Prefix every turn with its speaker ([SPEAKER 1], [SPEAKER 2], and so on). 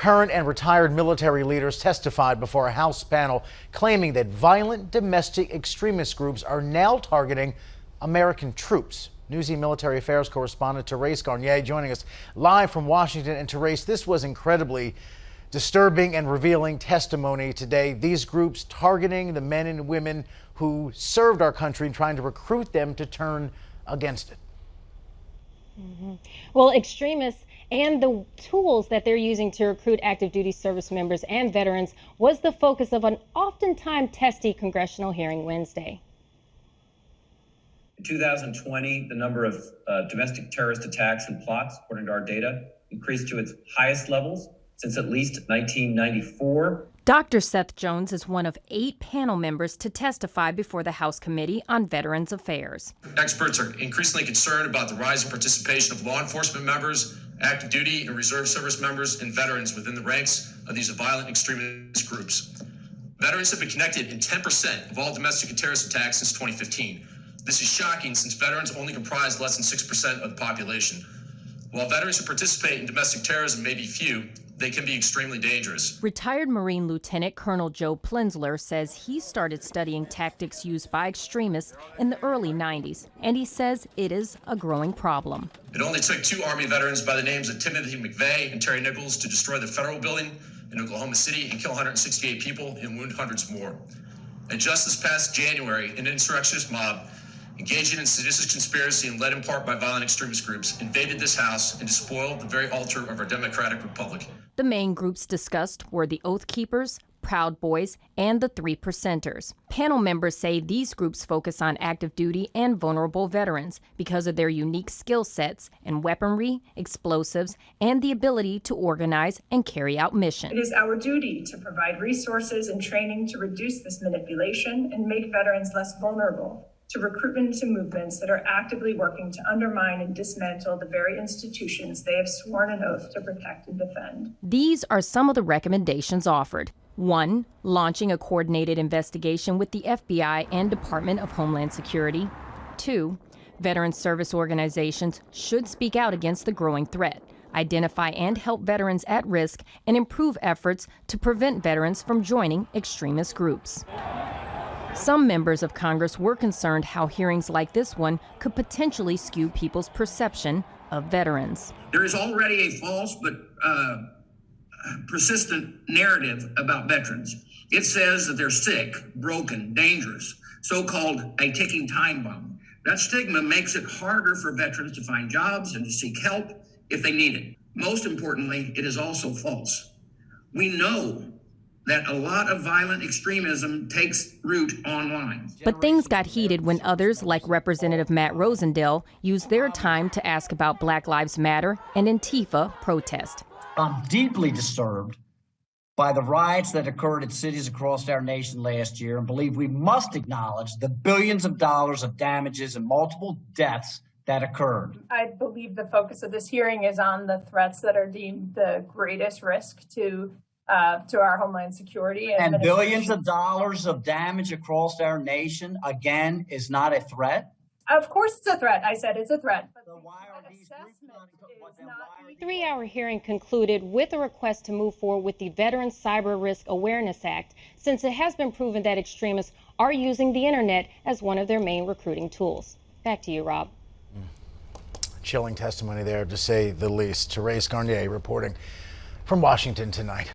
[SPEAKER 1] Current and retired military leaders testified before a House panel claiming that violent domestic extremist groups are now targeting American troops. Newsy military affairs correspondent Therese Garnier joining us live from Washington. And Therese, this was incredibly disturbing and revealing testimony today. These groups targeting the men and women who served our country and trying to recruit them to turn against it.
[SPEAKER 2] Well, extremists and the tools that they're using to recruit active duty service members and veterans was the focus of an oftentimes testy Congressional Hearing Wednesday.
[SPEAKER 3] In 2020, the number of domestic terrorist attacks and plots, according to our data, increased to its highest levels since at least 1994.
[SPEAKER 4] Dr. Seth Jones is one of 8 panel members to testify before the House Committee on Veterans Affairs.
[SPEAKER 5] Experts are increasingly concerned about the rising participation of law enforcement members, active duty and reserve service members, and veterans within the ranks of these violent extremist groups. Veterans have been connected in 10% of all domestic and terrorist attacks since 2015. This is shocking since veterans only comprise less than 6% of the population. While veterans who participate in domestic terrorism may be few, they can be extremely dangerous.
[SPEAKER 4] Retired Marine Lieutenant Colonel Joe Plensler says he started studying tactics used by extremists in the early 90s, and he says it is a growing problem.
[SPEAKER 5] It only took 2 Army veterans by the names of Timothy McVeigh and Terry Nichols to destroy the federal building in Oklahoma City and kill 168 people and wound hundreds more. And just this past January, an insurrectionist mob engaging in seditious conspiracy and led in part by violent extremist groups invaded this House and despoiled the very altar of our democratic republic.
[SPEAKER 4] The main groups discussed were the Oath Keepers, Proud Boys, and the 3%ers. Panel members say these groups focus on active duty and vulnerable veterans because of their unique skill sets in weaponry, explosives, and the ability to organize and carry out missions.
[SPEAKER 6] It is our duty to provide resources and training to reduce this manipulation and make veterans less vulnerable to recruitment into movements that are actively working to undermine and dismantle the very institutions they have sworn an oath to protect and defend.
[SPEAKER 4] These are some of the recommendations offered. 1. Launching a coordinated investigation with the FBI and Department of Homeland Security. 2. Veteran service organizations should speak out against the growing threat, identify and help veterans at risk, and improve efforts to prevent veterans from joining extremist groups. Some members of Congress were concerned how hearings like this one could potentially skew people's perception of veterans.
[SPEAKER 7] There is already a false but persistent narrative about veterans. It says that they're sick, broken, dangerous, so-called a ticking time bomb. That stigma makes it harder for veterans to find jobs and to seek help if they need it. Most importantly, it is also false. We know that a lot of violent extremism takes root online.
[SPEAKER 4] But things got heated when others, like Representative Matt Rosendale, used their time to ask about Black Lives Matter and Antifa protest.
[SPEAKER 8] I'm deeply disturbed by the riots that occurred in cities across our nation last year and believe we must acknowledge the billions of dollars of damages and multiple deaths that occurred.
[SPEAKER 6] I believe the focus of this hearing is on the threats that are deemed the greatest risk to our homeland security.
[SPEAKER 8] And billions of dollars of damage across our nation, again, is not a threat?
[SPEAKER 6] Of course it's a threat. I said it's a threat. But
[SPEAKER 8] so why are these
[SPEAKER 2] The 3-hour hearing concluded with a request to move forward with the Veterans Cyber Risk Awareness Act, since it has been proven that extremists are using the internet as one of their main recruiting tools. Back to you, Rob.
[SPEAKER 1] Chilling testimony there, to say the least. Therese Garnier reporting from Washington tonight.